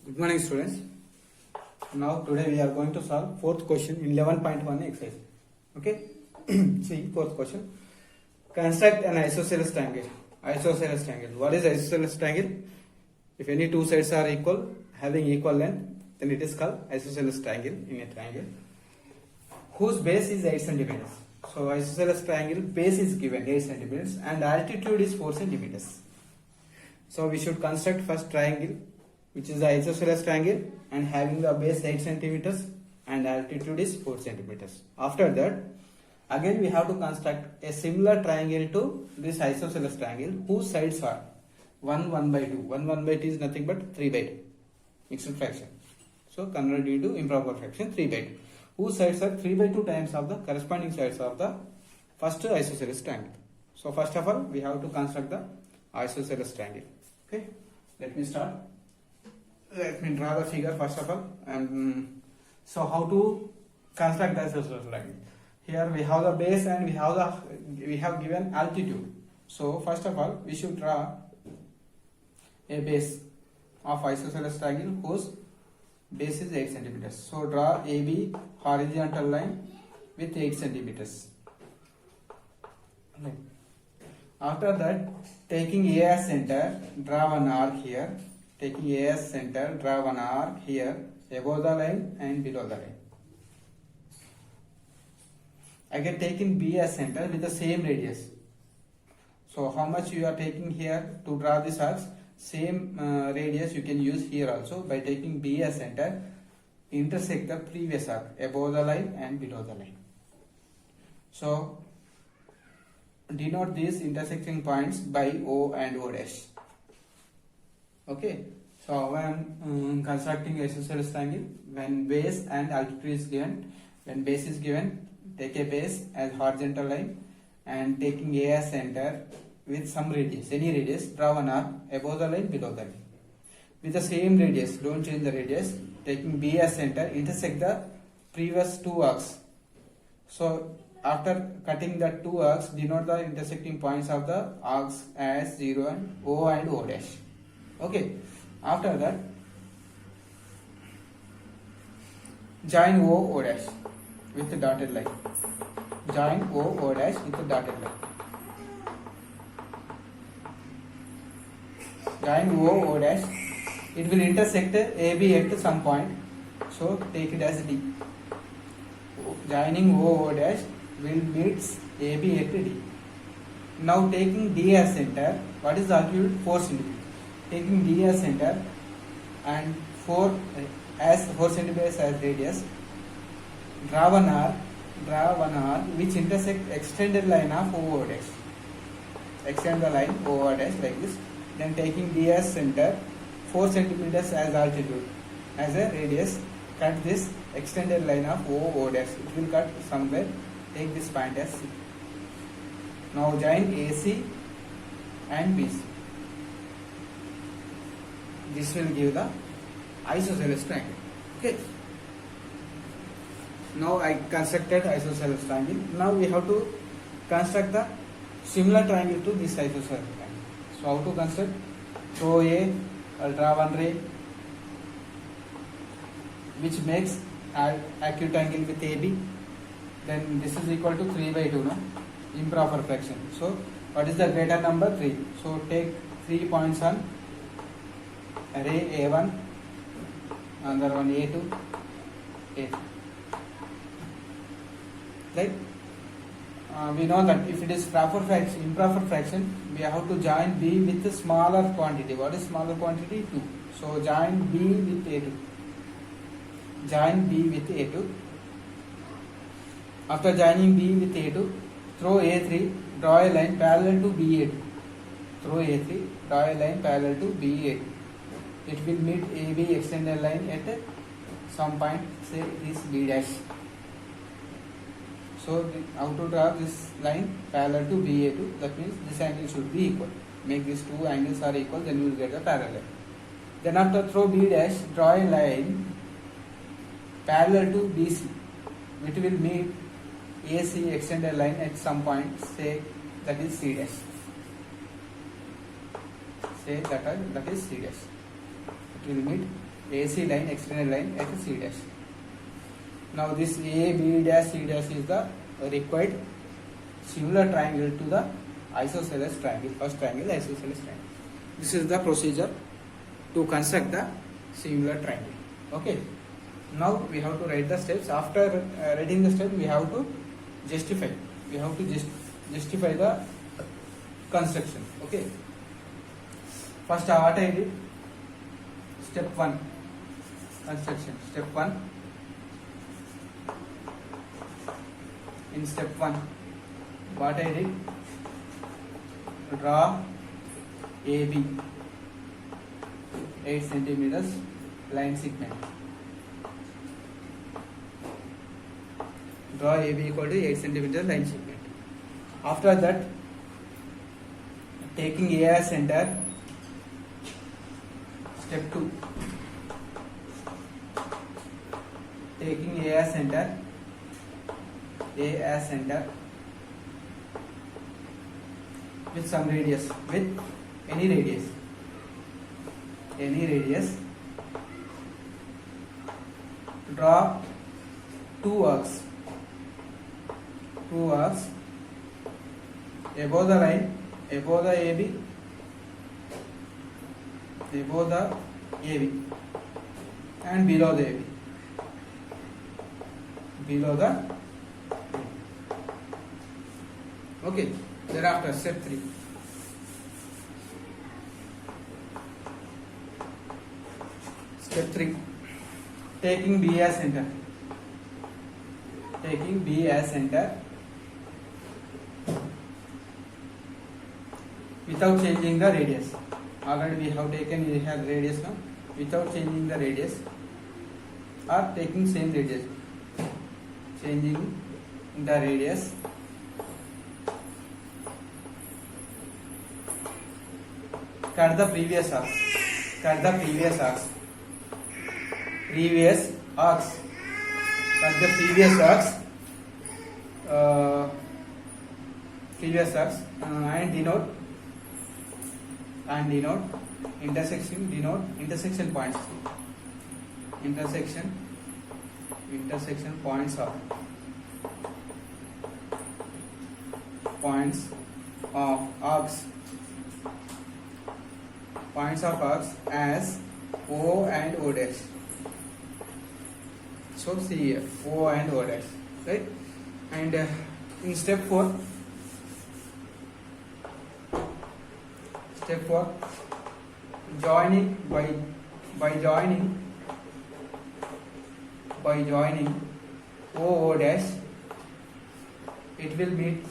Good morning, students. Now today we are going to solve fourth question in 11.1 exercise. Okay. See fourth question. Construct an isosceles triangle. Isosceles triangle. What is isosceles triangle? If any two sides are equal, having equal length, then it is called isosceles triangle in a triangle whose base is 8 centimeters. So isosceles triangle base is given 8 centimeters and altitude is 4 centimeters. So we should construct first triangle which is the isosceles triangle and having the base 8 centimeters and altitude is 4 centimeters. After that, again we have to construct a similar triangle to this isosceles triangle whose sides are 1 by 2. 1 by 2 is nothing but 3 by 2 mixed fraction. So convert into improper fraction 3 by 2. Whose sides are 3 by 2 times of the corresponding sides of the first isosceles triangle. So first of all we have to construct the isosceles triangle. Okay, let me start. Let me draw the figure first of all. And so how to construct the isosceles triangle? Here we have the base and we have given altitude. So first of all we should draw a base of isosceles triangle whose base is 8 centimeters. So draw AB horizontal line with 8 centimeters. Right. After that, taking A as center, draw one arc here. Taking A as center, draw one arc here above the line and below the line. Again taking B as center with the same radius. So how much you are taking here to draw this arcs? Same radius you can use here also by taking B as center, intersect the previous arc above the line and below the line. So denote these intersecting points by O and O dash. Okay, so when I am constructing isosceles triangle, when base and altitude is given, when base is given, take a base as horizontal line and taking A as center with some radius, any radius, draw one arc above the line, below the line. With the same radius, don't change the radius, taking B as center, intersect the previous two arcs. So after cutting the two arcs, denote the intersecting points of the arcs as 0 and O dash. Okay, after that, join O dash with the dotted line. Join O dash with the dotted line. Join O dash, it will intersect AB at some point, so take it as D. Joining O dash will meet AB at D. Now taking D as center, what is the altitude? 4 cm. Taking D as center and 4 cm as radius, draw one arc which intersect extended line of O dash. Extend the line O dash like this. Then taking D as center, 4 centimeters as altitude, as a radius, cut this extended line of O dash. It will cut somewhere. Take this point as C. Now join AC and BC. This will give the isosceles triangle. Okay. Now I constructed isosceles triangle. Now we have to construct the similar triangle to this isosceles triangle. So how to construct? Throw A, I'll draw one ray which makes acute angle with AB. Then this is equal to 3 by 2, no? Improper fraction. So what is the greater number? 3. So take 3 points on ray A1, another one A2, A3. Right? We know that if it is improper fraction, we have to join B with a smaller quantity. What is smaller quantity? 2. So join B with A2. Join B with A2. After joining B with A2, throw A3, draw a line parallel to BA2. Throw A3, draw a line parallel to BA2. It will meet AB extended line at some point, say this B dash. So how to draw this line parallel to BA2? That means this angle should be equal. Make these two angles are equal, then you will get a parallel. Then after throw B dash, draw a line parallel to BC, which will meet AC extended line at some point, say that is C dash. Say that is C dash. It will meet AC line, extended line at C dash. Now this A, B dash, C dash is the required similar triangle to the isosceles triangle, first triangle, isosceles triangle. This is the procedure to construct the similar triangle. Okay. Now we have to write the steps. After writing the steps, we have to justify. We have to justify the construction. Okay. First, what I did? Step 1. Construction. Step 1. In step 1, what I did? Draw AB 8 centimeters line segment. Draw AB equal to 8 centimeter line segment. After that, taking A as center. Step 2. Taking A as center. A as center with some radius, with any radius, draw two arcs above the line, above the AB, and below the AB, okay. Thereafter, step 3. Step 3. Taking B as center. Without changing the radius. Already we have taken here radius now. Without changing the radius, or taking same radius. Changing the radius. Cut the previous arcs. Cut the previous arcs. Cut the previous arcs. And denote intersection points. Intersection points of arcs. Points of arcs as O and O dash. So see here, O and O dash, right? And in step 4, joining by joining O dash, it will meet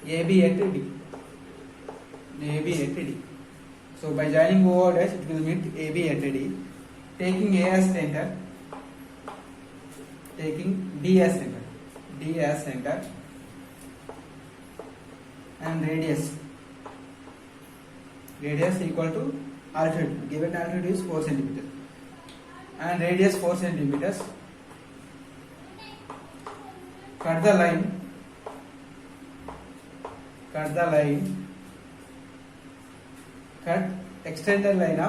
AB at D. So by joining O dash, it will meet AB at D. Taking A as center, taking D as center, and radius equal to altitude. Given altitude is 4 centimeters, and radius 4 centimeters. Cut the line. Cut extended line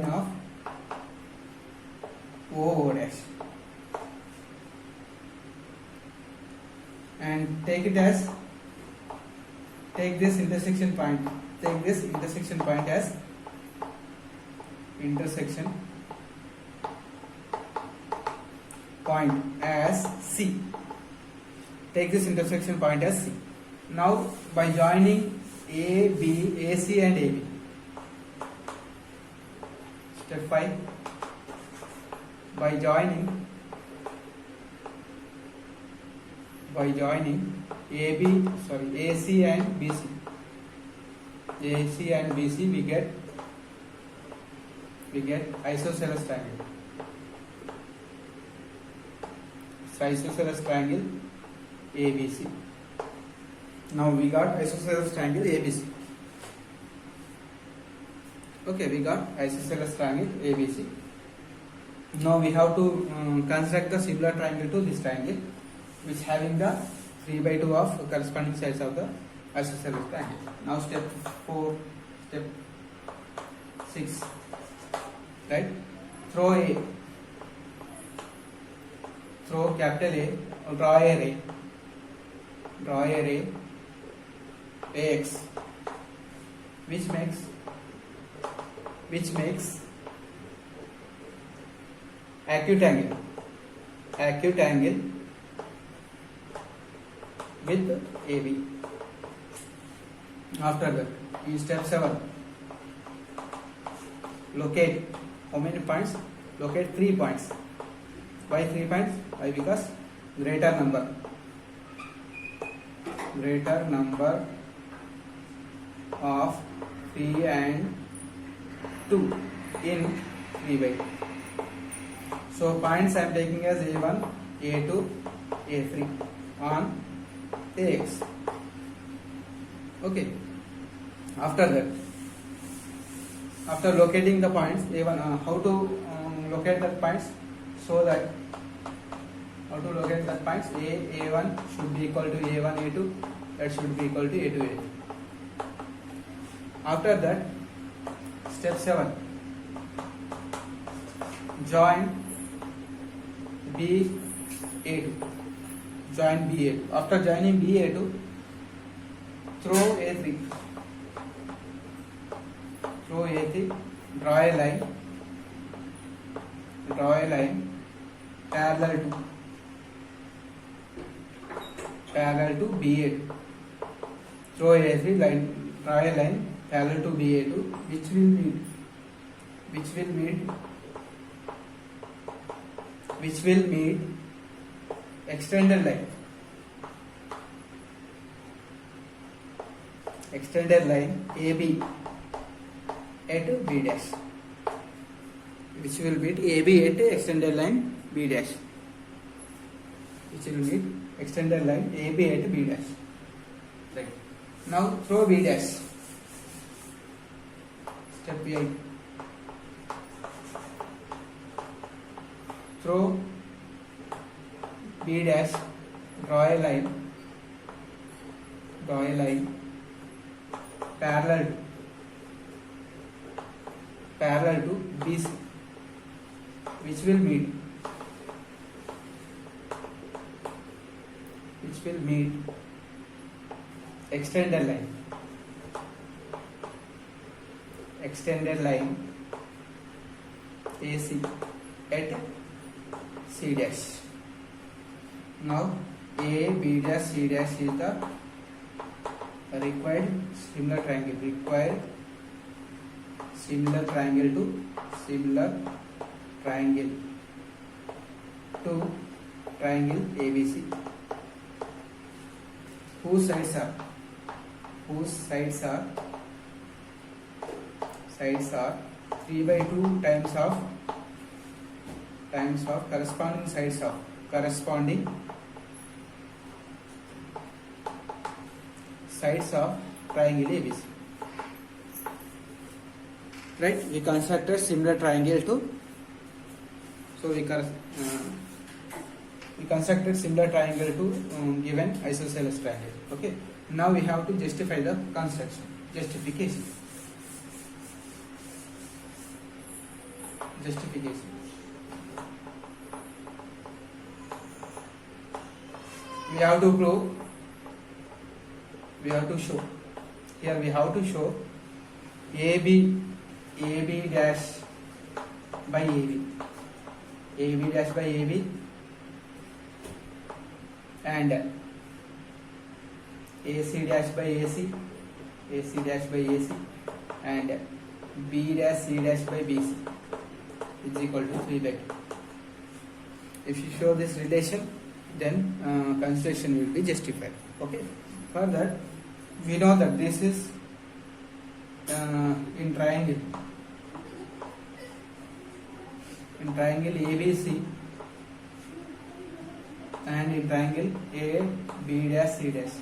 of O dash, and take this intersection point as C. Take this intersection point as C. Now by joining AC and AB. Step 5. By joining AC and BC, we get isosceles triangle. So isosceles triangle ABC. Now we got isosceles triangle ABC. Okay, we got isosceles triangle ABC. Now we have to construct the similar triangle to this triangle, which having the 3 by 2 of corresponding sides of the isosceles triangle. Now step 4, step 6, right? Throw capital A, or draw a ray AX, which makes acute angle with AB. After that, in step 7, locate how many points? Locate 3 points. Why 3 points? Why? Because greater number of 3 and 2 in 3 by 2. So points I am taking as A1, A2, A3 on AX. Okay. After locating the points A1, how to locate the points? So that how to locate the points? A1 should be equal to A1, A2. That should be equal to A2, A3. After that, step 7. Join BA2. After joining BA2, throw A3. Draw a line parallel to BA2. Throw A3 line, draw a line parallel to BA2, which will meet extended line AB at B dash, which will meet AB at extended line B dash, right? Now throw B dash. Step 8. Throw B dash, draw a line parallel to BC, which will meet extended line AC at C dash. Now A, B dash, C dash is the required similar triangle to triangle ABC, whose sides are 3 by 2 times of corresponding sides of triangle ABC. Right? We constructed similar triangle to. So we constructed similar triangle to given isosceles triangle. Okay. Now we have to justify the construction. Justification. We have to prove. We have to show. Here we have to show AB dash by AB and AC dash by AC and B dash C dash by BC is equal to 3 by 2. If you show this relation, then construction will be justified. Okay. For that, we know that this is in triangle ABC and in triangle A B dash C dash.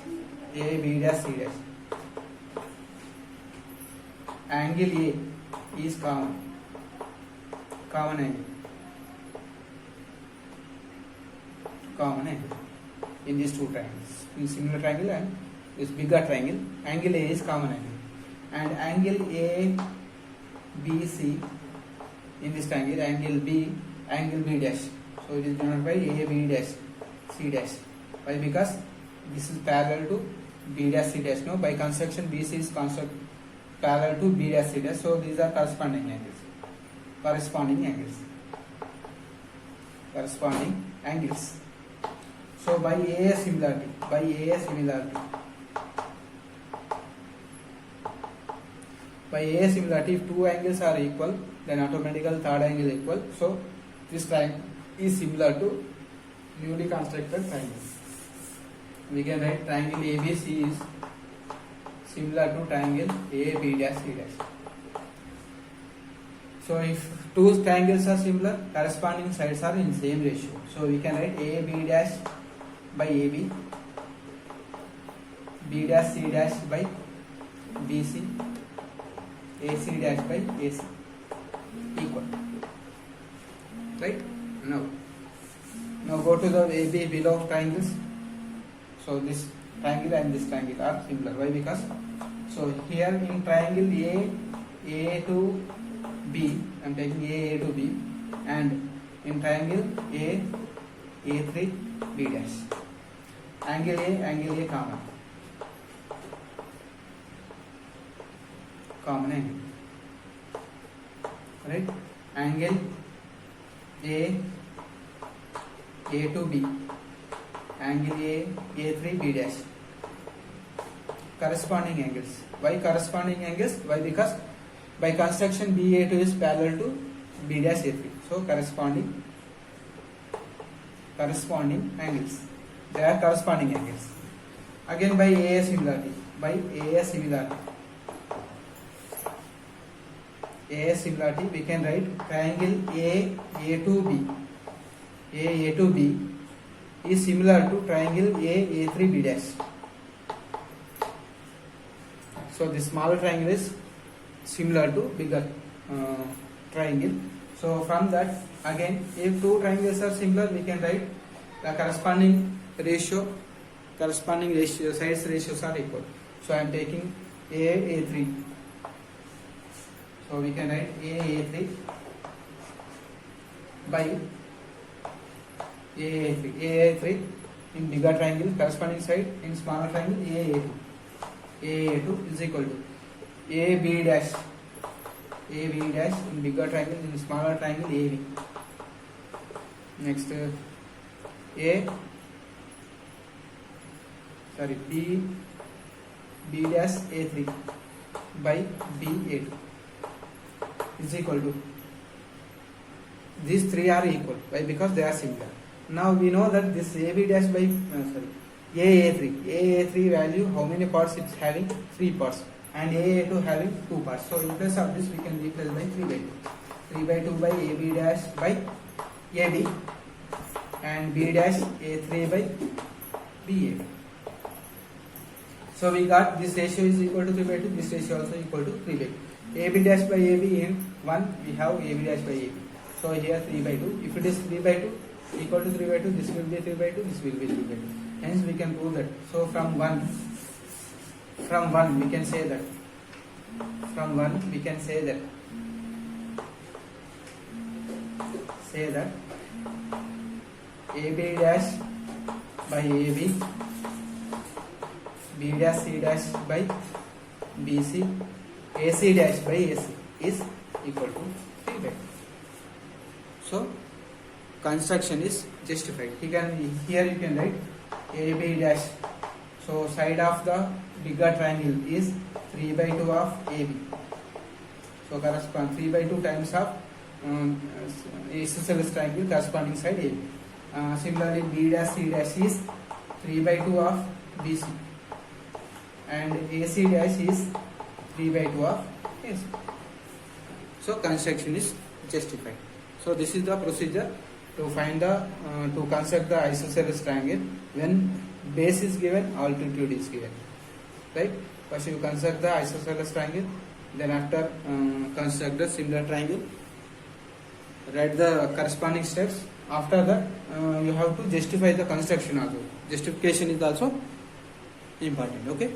Angle A is common angle. in these two triangles, in similar triangle and this bigger triangle. Angle A is common angle, and angle ABC in this triangle, angle B dash. So it is denoted by AB dash C dash. Why? Because this is parallel to B dash C dash. No, by construction BC is parallel to B dash C dash. So these are corresponding angles. So by AA similarity, if two angles are equal, then automatically third angle is equal. So this triangle is similar to newly constructed triangle. We can write triangle ABC is similar to triangle AB dash C dash. So if two triangles are similar, corresponding sides are in same ratio. So we can write AB dash by AB, B dash C dash by BC, AC dash by AC equal. Right? Now go to the AB below triangles. So this triangle and this triangle are similar. Why? Because so here in triangle A to B, I am taking A to B, and in triangle A3 B dash. Angle A common angle. Right? Angle A to B, angle A3 B dash. Corresponding angles. Why corresponding angles? Why? Because by construction BA2 is parallel to B dash A3. So corresponding angles. They are corresponding angles. Again by AA similarity. We can write triangle A to B is similar to triangle A3 B dash. So this smaller triangle is similar to bigger triangle. So from that, again, if two triangles are similar, we can write the corresponding sides ratios are equal. So I am taking A3. So we can write A3 by A3 in bigger triangle, corresponding side in smaller triangle A2 is equal to AB dash in bigger triangle, in smaller triangle AB. Next B dash A3 by BA2 is equal to, these three are equal. Why? Because they are similar. Now we know that this AB dash by AA3 value, how many parts it's having? 3 parts, and AA2 having 2 parts. So in place of this we can replace by 3 by 2. 3 by 2 by AB dash by AB and B dash A3 by BA. So we got this ratio is equal to 3 by 2, this ratio also equal to 3 by 2. AB dash by AB in 1, we have AB dash by AB. So here 3 by 2. If it is 3 by 2 equal to 3 by 2, this will be 3 by 2, this will be 3 by 2. Hence we can prove that. So from 1 we can say that. AB dash by AB, B dash C dash by BC, AC dash by AC is equal to 3 by 2. So construction is justified. Here you can write AB dash. So side of the bigger triangle is 3 by 2 of AB. So correspond 3 by 2 times of isosceles triangle corresponding side AB. Similarly, B dash C dash is 3 by 2 of BC, and AC dash is 3 by 2 of AC. So construction is justified. So this is the procedure to find the to construct the isosceles triangle when base is given, altitude is given. Right? First you construct the isosceles triangle, then after construct the similar triangle, write the corresponding steps. After that you have to justify the construction also. Justification is also important. Okay.